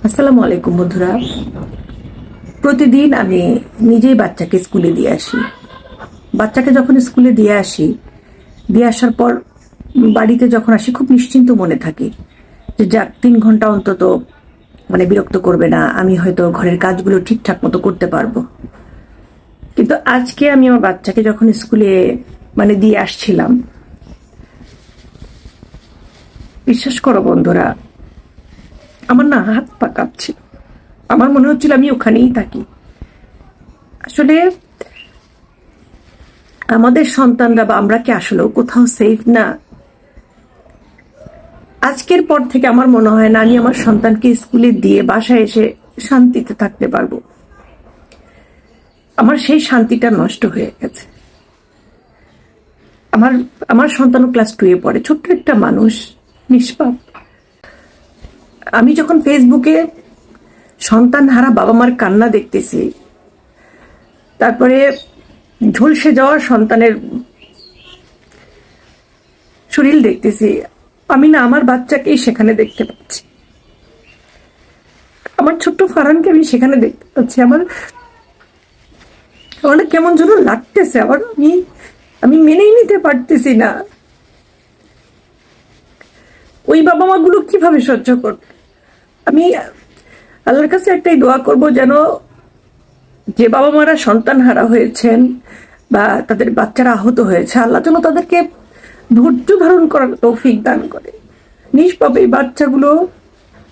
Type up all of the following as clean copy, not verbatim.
আসসালামু আলাইকুম বন্ধুরা। প্রতিদিন আমি নিজেই বাচ্চাকে স্কুলে দিয়ে আসি। বাচ্চাকে যখন স্কুলে দিয়ে আসার পর বাড়িতে যখন আসি খুব নিশ্চিন্ত মনে থাকি যে যাক 3 ঘন্টা অন্তত বিরক্ত করবে না, আমি হয়তো ঘরের কাজগুলো ঠিকঠাক মতো করতে পারবো। কিন্তু আজকে আমি আমার বাচ্চাকে যখন স্কুলে দিয়ে আসছিলাম, বিশ্বাস করো বন্ধুরা, আমার না হাত পা কাঁপছিল। আমার মনে হচ্ছিল আমি ওখানেই থাকি। আসলে আমাদের সন্তানরা বা আমরা কি আসলেও কোথাও সেফ না? আজকের পর থেকে আমার মনে হয় না আমি আমার সন্তানকে স্কুলে দিয়ে বাসায় এসে শান্তিতে থাকতে পারবো। আমার সেই শান্তিটা নষ্ট হয়ে গেছে। আমার আমার সন্তান ক্লাস 2-এ পড়ে, ছোট্ট একটা মানুষ, নিষ্পাপ। আমি যখন ফেসবুকে সন্তান হারা বাবা মার কান্না দেখতেছি, তারপরে ঝলসে যাওয়া সন্তানের শরীর দেখতেছি, আমি না আমার বাচ্চাকেই সেখানে দেখতে পাচ্ছি। আমার ছোট্ট ফারানকে আমি সেখানে দেখতে পাচ্ছি। আমার কেমন যেন লাগতেছে। আমি মেনেই নিতে পারতেছি না। ওই বাবা মা গুলো কিভাবে সহ্য করবে? আমি আল্লাহর কাছে একটাই দোয়া করব, যেন যে বাবা মারা সন্তান হারা হয়েছেন বা তাদের বাচ্চারা আহত হয়েছে, আল্লাহ যেন তাদেরকে ধৈর্য ধারণ করার তৌফিক দান করে। নিষ্পাপ এই বাচ্চাগুলো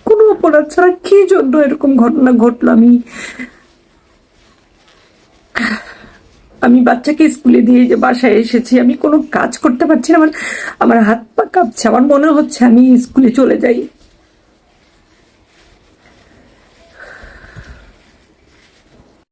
কোনো অপরাধ ছাড়া কি জন্য এরকম ঘটনা ঘটলো? আমি বাচ্চাকে স্কুলে দিয়ে যে বাসায় এসেছি, আমি কোনো কাজ করতে পারছি না। আমার হাত পা কাঁপছে। আমার মনে হচ্ছে আমি স্কুলে চলে যাই।